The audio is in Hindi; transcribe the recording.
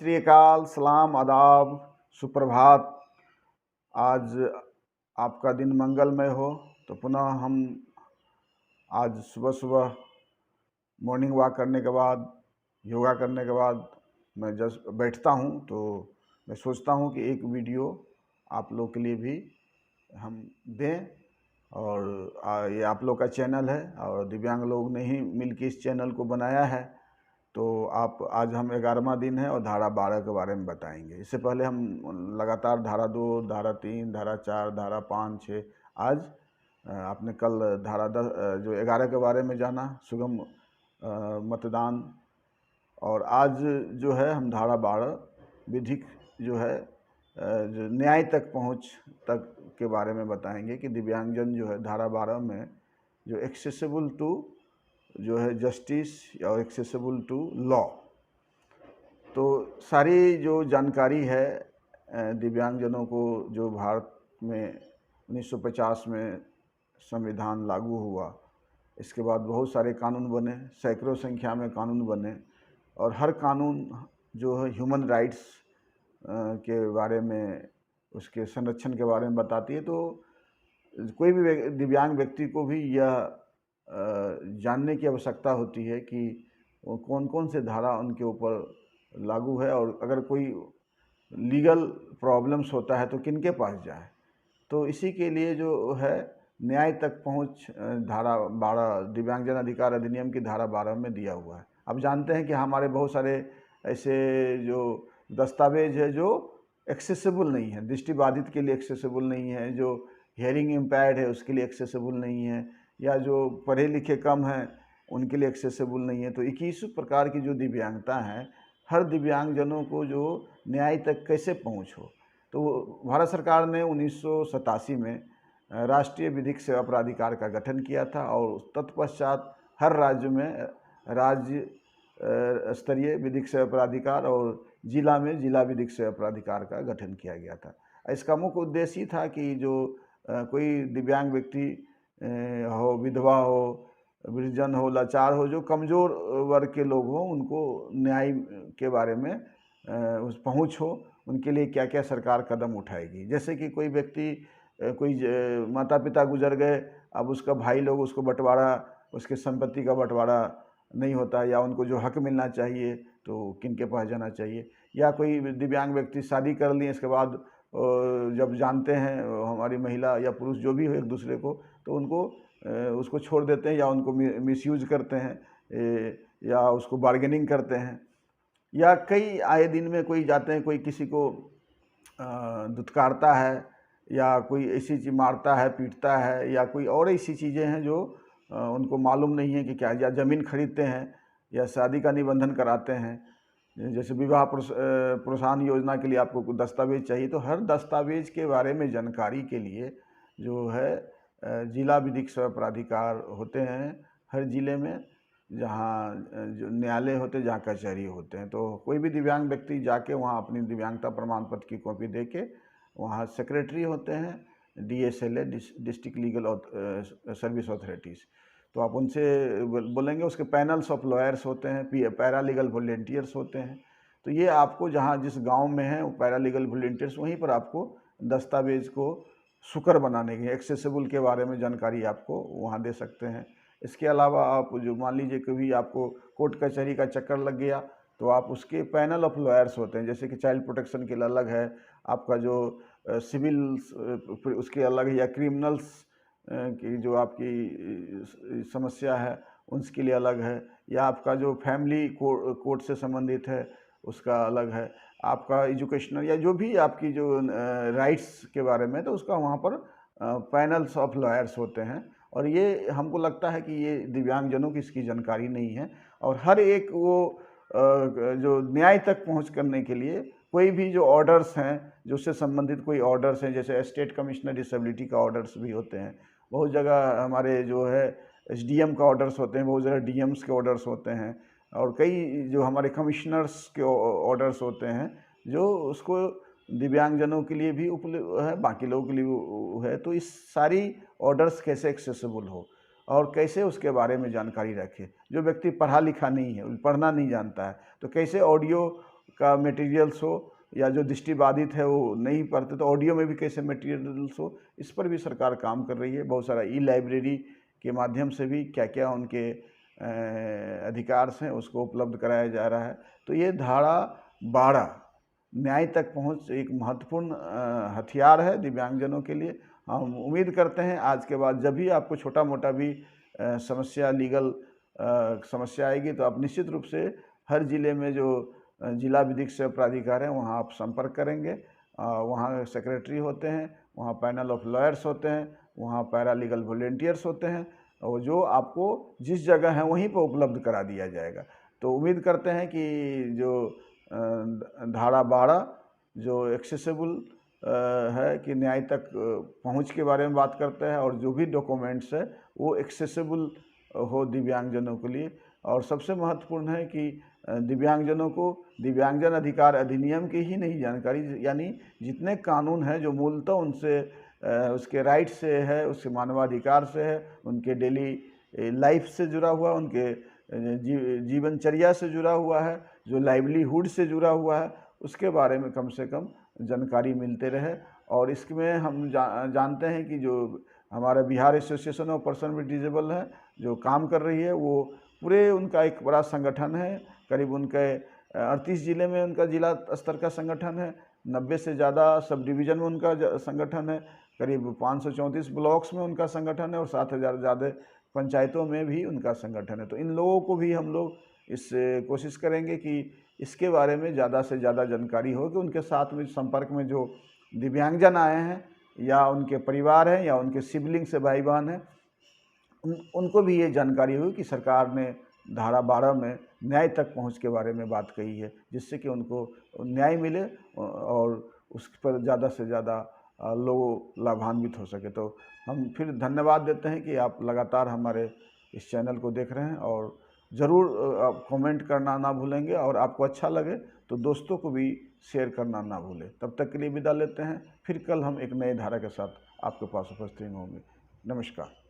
श्री अकाल, सलाम, आदाब, सुप्रभात। आज आपका दिन मंगलमय हो। तो पुनः हम आज सुबह-सुबह मॉर्निंग वॉक करने के बाद, योगा करने के बाद मैं जस्ट बैठता हूँ, तो मैं सोचता हूँ कि एक वीडियो आप लोग के लिए भी हम दें। और ये आप लोग का चैनल है और दिव्यांग लोग ने ही मिलकर इस चैनल को बनाया है। तो आप आज हम 11वां दिन है और धारा 12 के बारे में बताएंगे। इससे पहले हम लगातार धारा 2, धारा 3, धारा 4, धारा 5, 6, आज आपने कल धारा 10 जो 11 के बारे में जाना, सुगम मतदान। और आज जो है हम धारा 12 विधिक जो है जो न्याय तक पहुंच तक के बारे में बताएंगे कि दिव्यांगजन जो है धारा 12 में जो एक्सेसिबल टू जो है जस्टिस और एक्सेसिबल टू लॉ, तो सारी जो जानकारी है दिव्यांगजनों को, जो भारत में 1950 में संविधान लागू हुआ, इसके बाद बहुत सारे कानून बने, सैकड़ों संख्या में कानून बने, और हर कानून जो है ह्यूमन राइट्स के बारे में, उसके संरक्षण के बारे में बताती है। तो कोई भी दिव्यांग व्यक्ति को भी यह जानने की आवश्यकता होती है कि कौन कौन से धारा उनके ऊपर लागू है, और अगर कोई लीगल प्रॉब्लम्स होता है तो किनके पास जाए। तो इसी के लिए जो है न्याय तक पहुंच धारा 12 दिव्यांगजन अधिकार अधिनियम की धारा 12 में दिया हुआ है। अब जानते हैं कि हमारे बहुत सारे ऐसे जो दस्तावेज है जो एक्सेसिबल नहीं है, दृष्टिबाधित के लिए एक्सेसिबल नहीं है, जो हियरिंग इम्पेयर्ड है उसके लिए एक्सेसिबल नहीं है, या जो पढ़े लिखे कम हैं उनके लिए एक्सेसिबल नहीं है। तो 21 प्रकार की जो दिव्यांगता हैं, हर दिव्यांगजनों को जो न्याय तक कैसे पहुँच हो। तो भारत सरकार ने 1987 में राष्ट्रीय विधिक सेवा प्राधिकार का गठन किया था, और तत्पश्चात हर राज्य में राज्य स्तरीय विधिक सेवा प्राधिकार और जिला में जिला विधिक सेवा प्राधिकार का गठन किया गया था। इसका मुख्य उद्देश्य ही था कि जो कोई दिव्यांग व्यक्ति हो, विधवा हो, वृद्धजन हो, लाचार हो, जो कमज़ोर वर्ग के लोग हों, उनको न्याय के बारे में उस पहुँच हो, उनके लिए क्या क्या सरकार कदम उठाएगी। जैसे कि कोई व्यक्ति कोई माता पिता गुजर गए, अब उसका भाई लोग उसको बंटवारा, उसके संपत्ति का बंटवारा नहीं होता, या उनको जो हक मिलना चाहिए तो किनके पास जाना चाहिए। या कोई दिव्यांग व्यक्ति शादी कर लिए, इसके बाद जब जानते हैं हमारी महिला या पुरुष जो भी हो एक दूसरे को, तो उनको उसको छोड़ देते हैं, या उनको मिसयूज करते हैं, या उसको बार्गेनिंग करते हैं। या कई आए दिन में कोई जाते हैं, कोई किसी को दुत्कारता है, या कोई ऐसी चीज़ मारता है, पीटता है, या कोई और ऐसी चीज़ें हैं जो उनको मालूम नहीं है कि क्या। या ज़मीन खरीदते हैं, या शादी का निबंधन कराते हैं। जैसे विवाह प्रोत्साहन योजना के लिए आपको कुछ दस्तावेज चाहिए, तो हर दस्तावेज के बारे में जानकारी के लिए जो है जिला विधिक सेवा प्राधिकार होते हैं हर ज़िले में, जहाँ जो न्यायालय होते हैं, जहाँ कचहरी होते हैं। तो कोई भी दिव्यांग व्यक्ति जाके वहाँ अपनी दिव्यांगता प्रमाण पत्र की कॉपी दे के, वहाँ सेक्रेटरी होते हैं DSLA, district legal service authorities, तो आप उनसे बोलेंगे। उसके पैनल्स ऑफ लॉयर्स होते हैं, पैरा लीगल वॉलंटियर्स होते हैं। तो ये आपको जहाँ जिस गांव में है वो पैरा लीगल वॉलंटियर्स वहीं पर आपको दस्तावेज को सुकर बनाने की, एक्सेसिबल के बारे में जानकारी आपको वहाँ दे सकते हैं। इसके अलावा आप जो मान लीजिए कभी आपको कोर्ट कचहरी का चक्कर लग गया, तो आप उसके पैनल ऑफ लॉयर्स होते हैं, जैसे कि चाइल्ड प्रोटेक्शन के लिए अलग है, आपका जो सिविल उसके अलग है, या क्रिमिनल्स की जो आपकी समस्या है उसके लिए अलग है, या आपका जो फैमिली कोर्ट से संबंधित है उसका अलग है, आपका एजुकेशनल या जो भी आपकी जो राइट्स के बारे में, तो उसका वहाँ पर पैनल्स ऑफ लॉयर्स होते हैं। और ये हमको लगता है कि ये दिव्यांगजनों की इसकी जानकारी नहीं है। और हर एक वो जो न्याय तक पहुँच करने के लिए कोई भी जो ऑर्डर्स हैं, जो उससे संबंधित कोई ऑर्डर्स हैं, जैसे स्टेट कमिश्नर डिसेबिलिटी का ऑर्डर्स भी होते हैं, बहुत जगह हमारे जो है SDM का ऑर्डर्स होते हैं, बहुत जगह DMs के ऑर्डर्स होते हैं, और कई जो हमारे कमिश्नर्स के ऑर्डर्स होते हैं, जो उसको दिव्यांगजनों के लिए भी उपलब्ध है, बाकी लोगों के लिए भी है। तो इस सारी ऑर्डर्स कैसे एक्सेसिबल हो और कैसे उसके बारे में जानकारी रखे। जो व्यक्ति पढ़ा लिखा नहीं है, पढ़ना नहीं जानता है, तो कैसे ऑडियो का मटेरियल्स हो, या जो दृष्टिबाधित है वो नहीं पढ़ते तो ऑडियो में भी कैसे मटेरियल्स हो, इस पर भी सरकार काम कर रही है। बहुत सारा ई लाइब्रेरी के माध्यम से भी क्या क्या उनके अधिकार हैं उसको उपलब्ध कराया जा रहा है। तो ये धारा 12 न्याय तक पहुंच एक महत्वपूर्ण हथियार है दिव्यांगजनों के लिए। हम उम्मीद करते हैं आज के बाद जब भी आपको छोटा मोटा भी समस्या, लीगल समस्या आएगी तो आप निश्चित रूप से हर ज़िले में जो जिला विधिक सेवा प्राधिकार है वहाँ आप संपर्क करेंगे। वहाँ सेक्रेटरी होते हैं, वहाँ पैनल ऑफ लॉयर्स होते हैं, वहाँ पैरा लीगल वॉलेंटियर्स होते हैं, और जो आपको जिस जगह है वहीं पर उपलब्ध करा दिया जाएगा। तो उम्मीद करते हैं कि जो धारा 12 जो एक्सेसिबल है कि न्याय तक पहुंच के बारे में बात करता है, और जो भी डॉक्यूमेंट्स है वो एक्सेसिबल हो दिव्यांगजनों के लिए। और सबसे महत्वपूर्ण है कि दिव्यांगजनों को दिव्यांगजन अधिकार अधिनियम की ही नहीं जानकारी, यानी जितने कानून हैं जो मूलतः उनसे उसके राइट से है, उसके मानवाधिकार से है, उनके डेली लाइफ से जुड़ा हुआ, उनके जीवनचर्या से जुड़ा हुआ है, जो लाइवलीहुड से जुड़ा हुआ है, उसके बारे में कम से कम जानकारी मिलते रहे। और इसमें हम जानते हैं कि जो हमारा Bihar association of person with disable है जो काम कर रही है, वो पूरे उनका एक बड़ा संगठन है। करीब उनके 38 ज़िले में उनका जिला स्तर का संगठन है, 90 से ज़्यादा सब डिवीज़न में उनका संगठन है, करीब 534 ब्लॉक्स में उनका संगठन है, और 7,000 ज़्यादा पंचायतों में भी उनका संगठन है। तो इन लोगों को भी हम लोग इस कोशिश करेंगे कि इसके बारे में ज़्यादा से ज़्यादा जानकारी हो, कि उनके साथ में संपर्क में जो दिव्यांगजन आए हैं या उनके परिवार हैं या उनके सिबलिंग से भाई बहन हैं, उनको भी ये जानकारी हुई कि सरकार ने धारा 12 में न्याय तक पहुंच के बारे में बात कही है, जिससे कि उनको न्याय मिले और उस पर ज़्यादा से ज़्यादा लोग लाभान्वित हो सके। तो हम फिर धन्यवाद देते हैं कि आप लगातार हमारे इस चैनल को देख रहे हैं, और ज़रूर आप कमेंट करना ना भूलेंगे, और आपको अच्छा लगे तो दोस्तों को भी शेयर करना ना भूलें। तब तक के लिए विदा लेते हैं, फिर कल हम एक नए धारा के साथ आपके पास उपस्थित होंगे। नमस्कार।